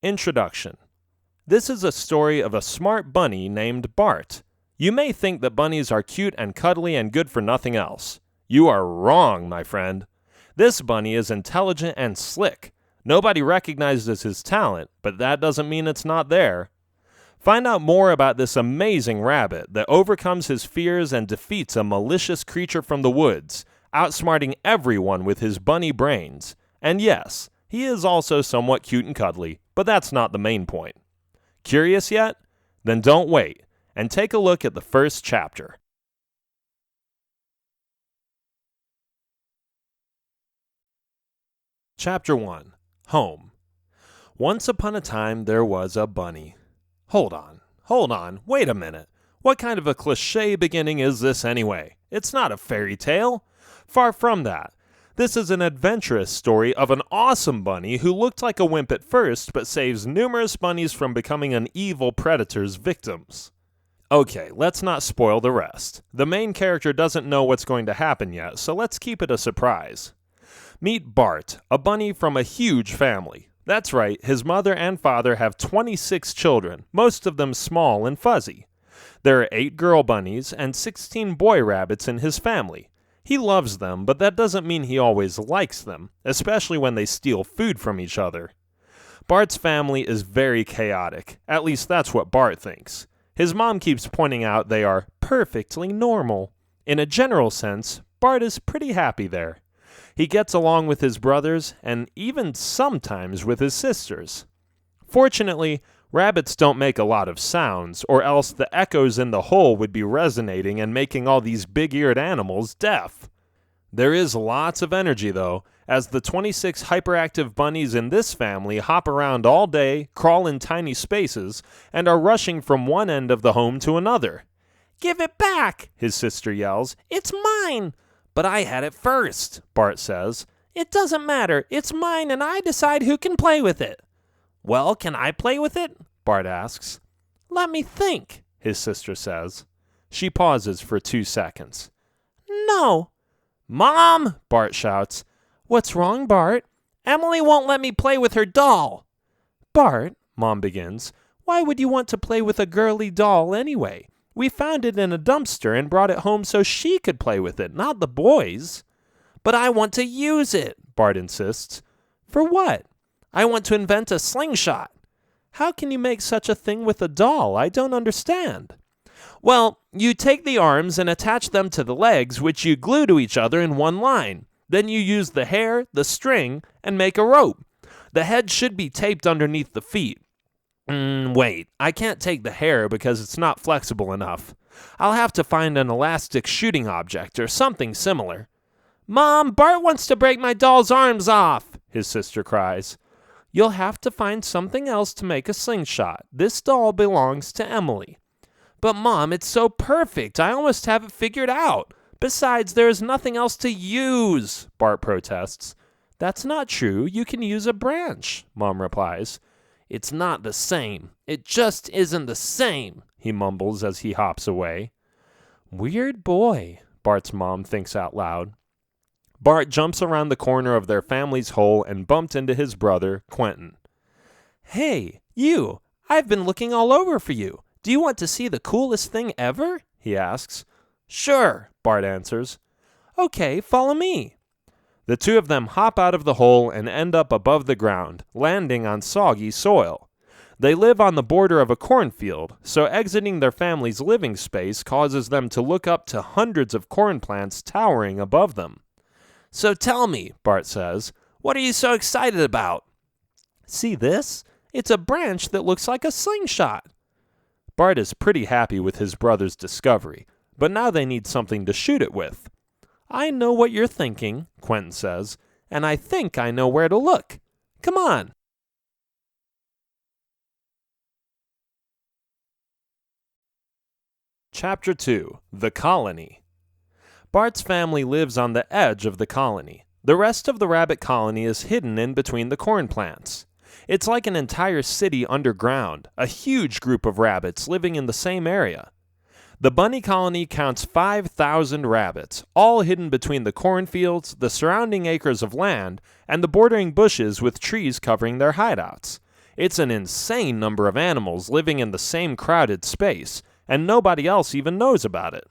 Introduction. This is a story of a smart bunny named Bart. You may think that bunnies are cute and cuddly and good for nothing else. You are wrong, my friend. This bunny is intelligent and slick. Nobody recognizes his talent, but that doesn't mean it's not there. Find out more about this amazing rabbit that overcomes his fears and defeats a malicious creature from the woods, outsmarting everyone with his bunny brains. And yes, he is also somewhat cute and cuddly, but that's not the main point. Curious yet? Then don't wait, and take a look at the first chapter. Chapter 1. Home. Once upon a time there was a bunny. Hold on, wait a minute. What kind of a cliché beginning is this anyway? It's not a fairy tale. Far from that. This is an adventurous story of an awesome bunny who looked like a wimp at first but saves numerous bunnies from becoming an evil predator's victims. Okay, let's not spoil the rest. The main character doesn't know what's going to happen yet, so let's keep it a surprise. Meet Bart, a bunny from a huge family. That's right, his mother and father have 26 children, most of them small and fuzzy. There are 8 girl bunnies and 16 boy rabbits in his family. He loves them, but that doesn't mean he always likes them, especially when they steal food from each other. Bart's family is very chaotic, at least that's what Bart thinks. His mom keeps pointing out they are perfectly normal. In a general sense, Bart is pretty happy there. He gets along with his brothers and even sometimes with his sisters. Fortunately, rabbits don't make a lot of sounds, or else the echoes in the hole would be resonating and making all these big-eared animals deaf. There is lots of energy, though, as the 26 hyperactive bunnies in this family hop around all day, crawl in tiny spaces, and are rushing from one end of the home to another. "Give it back!" his sister yells. "It's mine!" "But I had it first," Bart says. "It doesn't matter. It's mine and I decide who can play with it." "Well, can I play with it?" Bart asks. "Let me think," his sister says. She pauses for 2 seconds. "No." "Mom!" Bart shouts. "What's wrong, Bart?" "Emily won't let me play with her doll." "Bart," Mom begins, "why would you want to play with a girly doll anyway? We found it in a dumpster and brought it home so she could play with it, not the boys." "But I want to use it," Bart insists. "For what?" "I want to invent a slingshot." "How can you make such a thing with a doll? I don't understand." "Well, you take the arms and attach them to the legs, which you glue to each other in one line. Then you use the hair, the string, and make a rope. The head should be taped underneath the feet. Wait, I can't take the hair because it's not flexible enough. I'll have to find an elastic shooting object or something similar." "Mom, Bart wants to break my doll's arms off," his sister cries. "You'll have to find something else to make a slingshot. This doll belongs to Emily." "But Mom, it's so perfect. I almost have it figured out. Besides, there is nothing else to use," Bart protests. "That's not true. You can use a branch," Mom replies. "It's not the same. It just isn't the same," he mumbles as he hops away. "Weird boy," Bart's mom thinks out loud. Bart jumps around the corner of their family's hole and bumped into his brother, Quentin. "Hey, you! I've been looking all over for you. Do you want to see the coolest thing ever?" he asks. "Sure," Bart answers. "Okay, follow me." The two of them hop out of the hole and end up above the ground, landing on soggy soil. They live on the border of a cornfield, so exiting their family's living space causes them to look up to hundreds of corn plants towering above them. "So tell me," Bart says, "what are you so excited about?" "See this? It's a branch that looks like a slingshot." Bart is pretty happy with his brother's discovery, but now they need something to shoot it with. "I know what you're thinking," Quentin says, "and I think I know where to look. Come on." Chapter 2. The Colony. Bart's family lives on the edge of the colony. The rest of the rabbit colony is hidden in between the corn plants. It's like an entire city underground, a huge group of rabbits living in the same area. The bunny colony counts 5,000 rabbits, all hidden between the cornfields, the surrounding acres of land, and the bordering bushes with trees covering their hideouts. It's an insane number of animals living in the same crowded space, and nobody else even knows about it.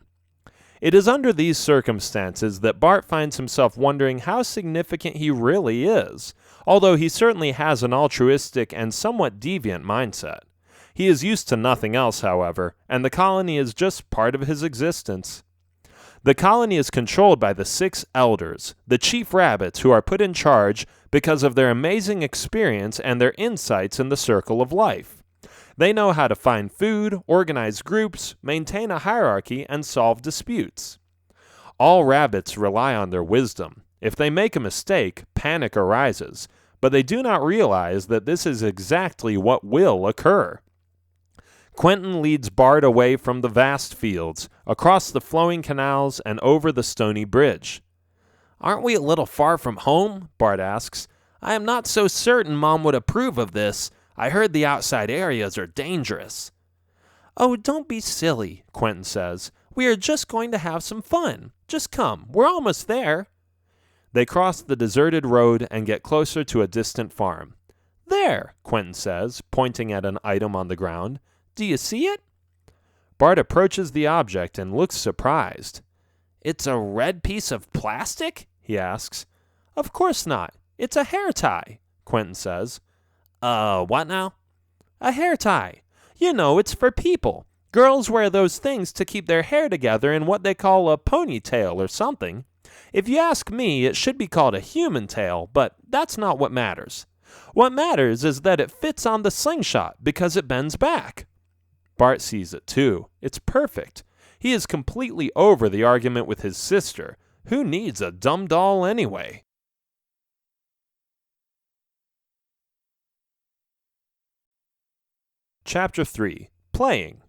It is under these circumstances that Bart finds himself wondering how significant he really is, although he certainly has an altruistic and somewhat deviant mindset. He is used to nothing else, however, and the colony is just part of his existence. The colony is controlled by the 6 elders, the chief rabbits who are put in charge because of their amazing experience and their insights in the circle of life. They know how to find food, organize groups, maintain a hierarchy, and solve disputes. All rabbits rely on their wisdom. If they make a mistake, panic arises, but they do not realize that this is exactly what will occur. Quentin leads Bart away from the vast fields, across the flowing canals, and over the stony bridge. "Aren't we a little far from home?" Bart asks. "I am not so certain Mom would approve of this. I heard the outside areas are dangerous." "Oh, don't be silly," Quentin says. "We are just going to have some fun. Just come, we're almost there." They cross the deserted road and get closer to a distant farm. "There," Quentin says, pointing at an item on the ground. "Do you see it?" Bart approaches the object and looks surprised. "It's a red piece of plastic?" he asks. "Of course not. It's a hair tie," Quentin says. What now?" "A hair tie. You know, it's for people. Girls wear those things to keep their hair together in what they call a ponytail or something. If you ask me, it should be called a human tail, but that's not what matters. What matters is that it fits on the slingshot because it bends back." Bart sees it too. It's perfect. He is completely over the argument with his sister. Who needs a dumb doll anyway? Chapter 3. Playing.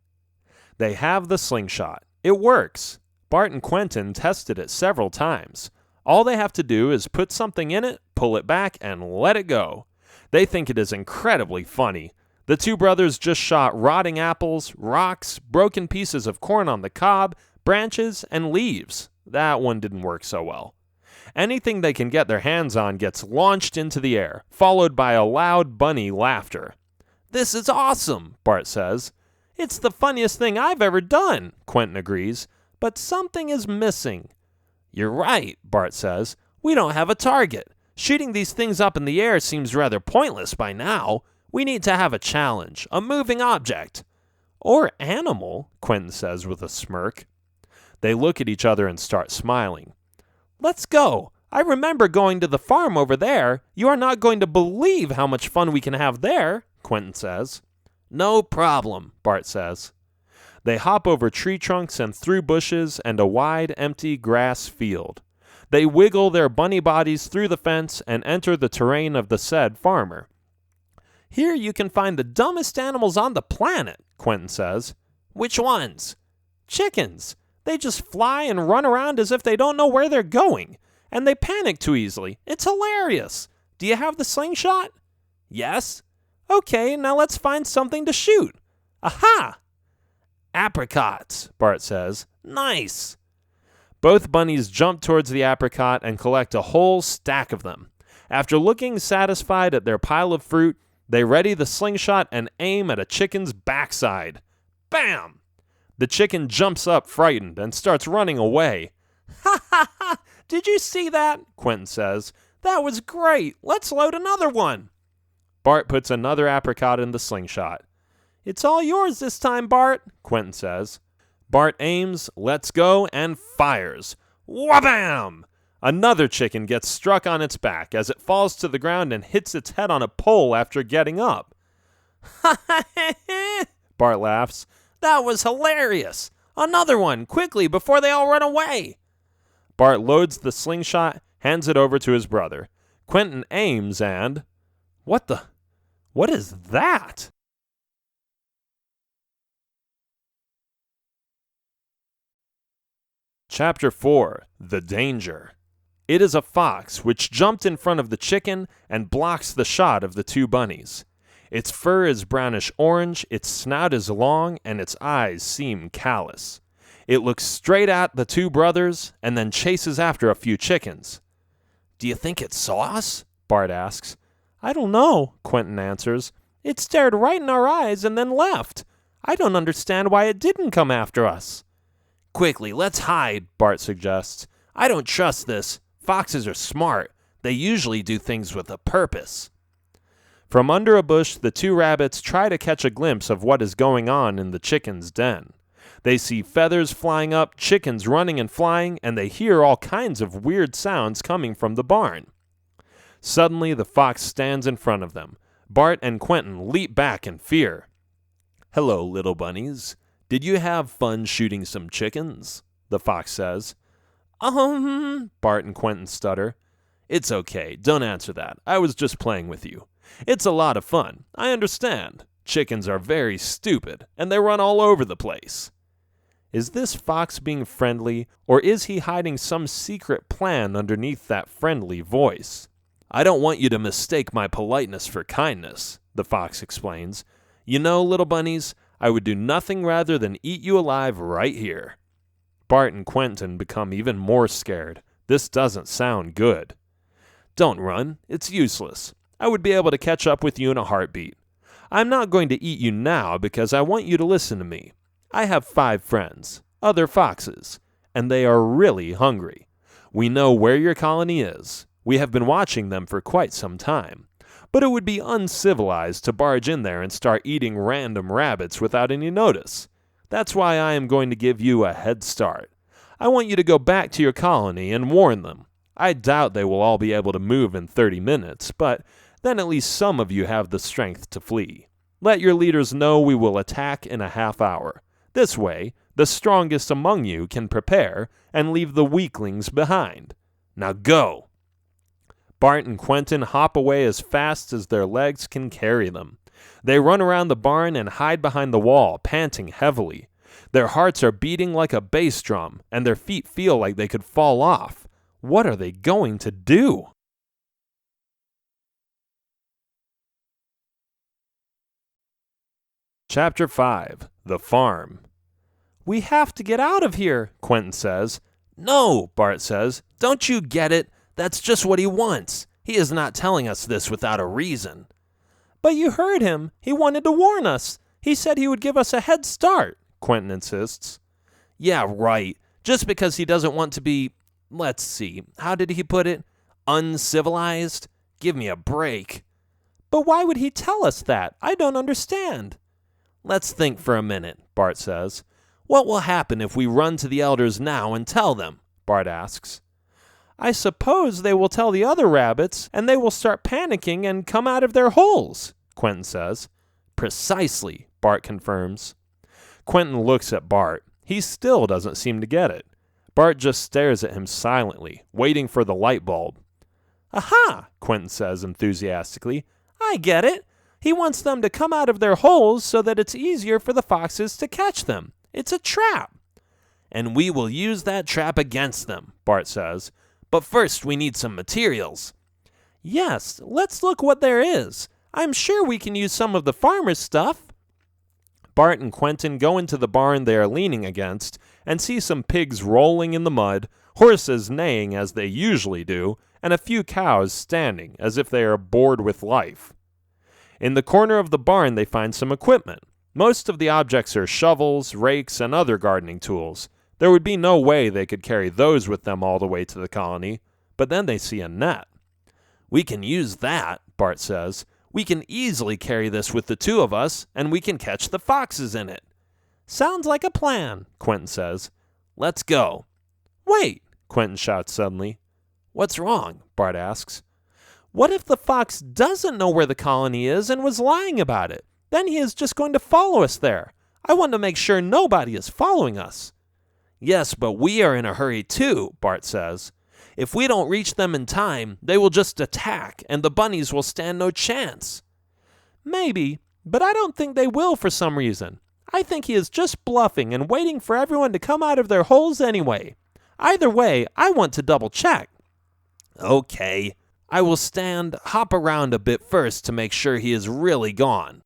They have the slingshot. It works. Bart and Quentin tested it several times. All they have to do is put something in it, pull it back, and let it go. They think it is incredibly funny. The 2 brothers just shot rotting apples, rocks, broken pieces of corn on the cob, branches, and leaves. That one didn't work so well. Anything they can get their hands on gets launched into the air, followed by a loud bunny laughter. "This is awesome," Bart says. "It's the funniest thing I've ever done," Quentin agrees, "but something is missing." "You're right," Bart says. "We don't have a target. Shooting these things up in the air seems rather pointless by now. We need to have a challenge, a moving object." "Or animal," Quentin says with a smirk. They look at each other and start smiling. "Let's go. I remember going to the farm over there. You are not going to believe how much fun we can have there," Quentin says. "No problem," Bart says. They hop over tree trunks and through bushes and a wide, empty grass field. They wiggle their bunny bodies through the fence and enter the terrain of the said farmer. "Here you can find the dumbest animals on the planet," Quentin says. "Which ones?" "Chickens. They just fly and run around as if they don't know where they're going. And they panic too easily. It's hilarious. Do you have the slingshot?" "Yes." "Okay, now let's find something to shoot." "Aha!" "Apricots," Bart says. "Nice." Both bunnies jump towards the apricot and collect a whole stack of them. After looking satisfied at their pile of fruit, they ready the slingshot and aim at a chicken's backside. Bam! The chicken jumps up frightened and starts running away. "Ha ha ha! Did you see that?" Quentin says. "That was great. Let's load another one." Bart puts another apricot in the slingshot. "It's all yours this time, Bart," Quentin says. Bart aims, lets go, and fires. Whabam! Another chicken gets struck on its back as it falls to the ground and hits its head on a pole after getting up. Bart laughs. "That was hilarious. Another one, quickly, before they all run away." Bart loads the slingshot, hands it over to his brother. Quentin aims and... What is that? Chapter 4. The Danger. It is a fox which jumped in front of the chicken and blocks the shot of the 2 bunnies. Its fur is brownish-orange, its snout is long, and its eyes seem callous. It looks straight at the 2 brothers and then chases after a few chickens. "Do you think it saw us?" Bart asks. "I don't know," Quentin answers. It stared right in our eyes and then left. I don't understand why it didn't come after us." "Quickly, let's hide," Bart suggests. "I don't trust this. Foxes are smart. They usually do things with a purpose." From under a bush, the two rabbits try to catch a glimpse of what is going on in the chicken's den. They see feathers flying up, chickens running and flying, and they hear all kinds of weird sounds coming from the barn. Suddenly, the fox stands in front of them. Bart and Quentin leap back in fear. "Hello, little bunnies. Did you have fun shooting some chickens?" the fox says. Bart and Quentin stutter. "It's okay. Don't answer that. I was just playing with you. It's a lot of fun. I understand. Chickens are very stupid, and they run all over the place." Is this fox being friendly, or is he hiding some secret plan underneath that friendly voice? "I don't want you to mistake my politeness for kindness," the fox explains. "You know, little bunnies, I would do nothing rather than eat you alive right here." Bart and Quentin become even more scared. This doesn't sound good. "Don't run. It's useless. I would be able to catch up with you in a heartbeat. I'm not going to eat you now because I want you to listen to me. I have 5 friends, other foxes, and they are really hungry. We know where your colony is. We have been watching them for quite some time. But it would be uncivilized to barge in there and start eating random rabbits without any notice. That's why I am going to give you a head start. I want you to go back to your colony and warn them. I doubt they will all be able to move in 30 minutes, but then at least some of you have the strength to flee. Let your leaders know we will attack in a half hour. This way, the strongest among you can prepare and leave the weaklings behind. Now go!" Bart and Quentin hop away as fast as their legs can carry them. They run around the barn and hide behind the wall, panting heavily. Their hearts are beating like a bass drum, and their feet feel like they could fall off. What are they going to do? Chapter 5. The Farm. "We have to get out of here," Quentin says. "No," Bart says. "Don't you get it? That's just what he wants. He is not telling us this without a reason." "But you heard him. He wanted to warn us. He said he would give us a head start," Quentin insists. "Yeah, right. Just because he doesn't want to be, let's see, how did he put it? Uncivilized? Give me a break." "But why would he tell us that? I don't understand." "Let's think for a minute," Bart says. "What will happen if we run to the elders now and tell them?" Bart asks. "I suppose they will tell the other rabbits, and they will start panicking and come out of their holes," Quentin says. "Precisely," Bart confirms. Quentin looks at Bart. He still doesn't seem to get it. Bart just stares at him silently, waiting for the light bulb. "Aha!" Quentin says enthusiastically. "I get it. He wants them to come out of their holes so that it's easier for the foxes to catch them. It's a trap." "And we will use that trap against them," Bart says. "But first we need some materials." "Yes, let's look what there is. I'm sure we can use some of the farmer's stuff." Bart and Quentin go into the barn they are leaning against and see some pigs rolling in the mud, horses neighing as they usually do, and a few cows standing as if they are bored with life. In the corner of the barn they find some equipment. Most of the objects are shovels, rakes, and other gardening tools. There would be no way they could carry those with them all the way to the colony, but then they see a net. "We can use that," Bart says. "We can easily carry this with the 2 of us, and we can catch the foxes in it." "Sounds like a plan," Quentin says. "Let's go." "Wait," Quentin shouts suddenly. "What's wrong?" Bart asks. "What if the fox doesn't know where the colony is and was lying about it? Then he is just going to follow us there. I want to make sure nobody is following us." "Yes, but we are in a hurry too," Bart says. "If we don't reach them in time, they will just attack, and the bunnies will stand no chance." "Maybe, but I don't think they will for some reason. I think he is just bluffing and waiting for everyone to come out of their holes anyway. Either way, I want to double check." "Okay. I will hop around a bit first to make sure he is really gone."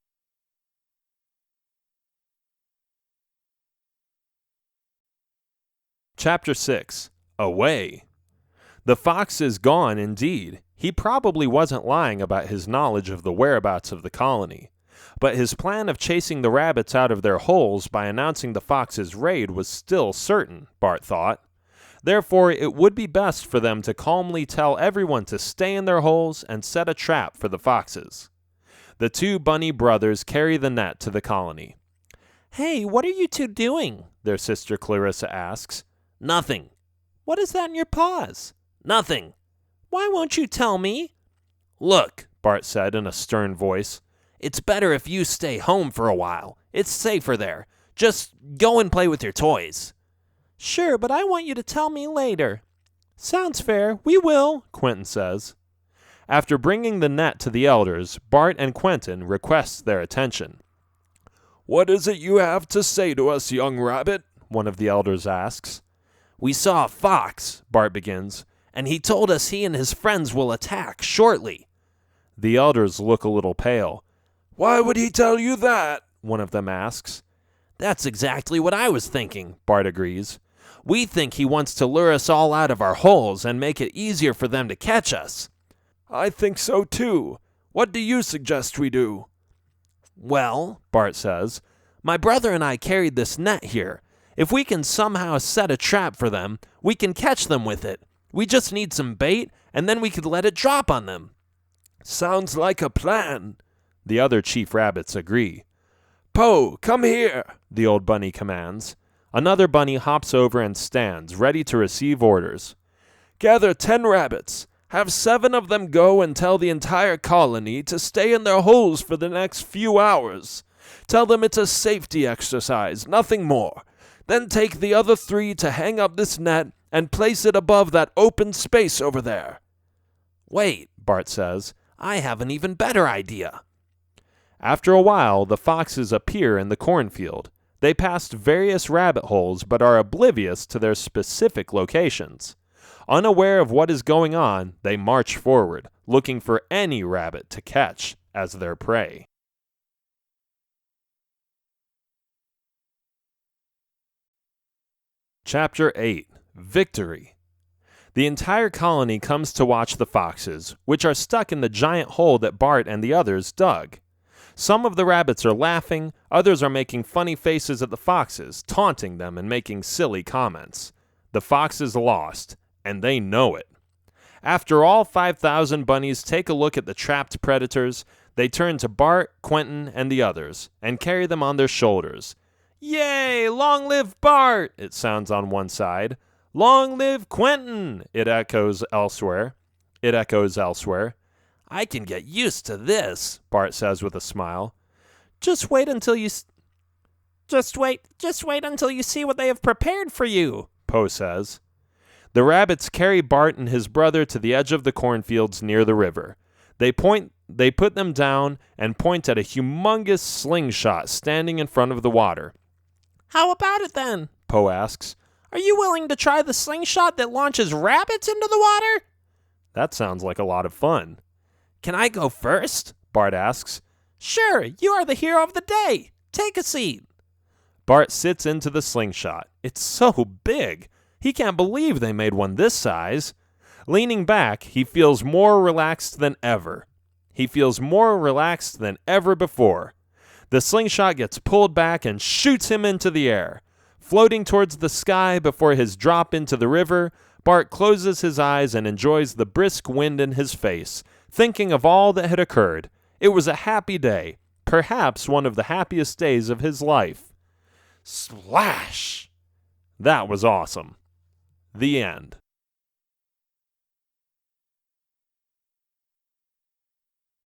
Chapter 6. Away. The fox is gone indeed. He probably wasn't lying about his knowledge of the whereabouts of the colony. But his plan of chasing the rabbits out of their holes by announcing the fox's raid was still certain, Bart thought. Therefore, it would be best for them to calmly tell everyone to stay in their holes and set a trap for the foxes. The two bunny brothers carry the net to the colony. "Hey, what are you two doing?" their sister Clarissa asks. "Nothing." "What is that in your paws?" "Nothing." "Why won't you tell me?" "Look," Bart said in a stern voice, "it's better if you stay home for a while. It's safer there. Just go and play with your toys." "Sure, but I want you to tell me later." "Sounds fair. We will," Quentin says. After bringing the net to the elders, Bart and Quentin request their attention. "What is it you have to say to us, young rabbit?" one of the elders asks. "We saw a fox," Bart begins, "and he told us he and his friends will attack shortly." The elders look a little pale. "Why would he tell you that?" one of them asks. "That's exactly what I was thinking," Bart agrees. "We think he wants to lure us all out of our holes and make it easier for them to catch us." "I think so too. What do you suggest we do?" "Well," Bart says, "my brother and I carried this net here. If we can somehow set a trap for them, we can catch them with it. We just need some bait, and then we could let it drop on them." "Sounds like a plan." The other chief rabbits agree. "Po, come here," the old bunny commands. Another bunny hops over and stands, ready to receive orders. "Gather 10 rabbits. Have 7 of them go and tell the entire colony to stay in their holes for the next few hours. Tell them it's a safety exercise, nothing more. Then take the other 3 to hang up this net and place it above that open space over there." "Wait," Bart says, "I have an even better idea." After a while, the foxes appear in the cornfield. They passed various rabbit holes but are oblivious to their specific locations. Unaware of what is going on, they march forward, looking for any rabbit to catch as their prey. Chapter 8. Victory. The entire colony comes to watch the foxes, which are stuck in the giant hole that Bart and the others dug. Some of the rabbits are laughing, others are making funny faces at the foxes, taunting them and making silly comments. The foxes lost, and they know it. After all 5,000 bunnies take a look at the trapped predators, they turn to Bart, Quentin, and the others, and carry them on their shoulders. "Yay! Long live Bart!" it sounds on one side. "Long live Quentin!" it echoes elsewhere. "I can get used to this," Bart says with a smile. Just wait until you see what they have prepared for you," Po says. The rabbits carry Bart and his brother to the edge of the cornfields near the river. They put them down and point at a humongous slingshot standing in front of the water. "How about it then?" Po asks. "Are you willing to try the slingshot that launches rabbits into the water?" That sounds like a lot of fun. "Can I go first?" Bart asks. "Sure, you are the hero of the day. Take a seat." Bart sits into the slingshot. It's so big. He can't believe they made one this size. Leaning back, he feels more relaxed than ever. Before. The slingshot gets pulled back and shoots him into the air. Floating towards the sky before his drop into the river, Bart closes his eyes and enjoys the brisk wind in his face, thinking of all that had occurred. It was a happy day, perhaps one of the happiest days of his life. Splash! That was awesome. The end.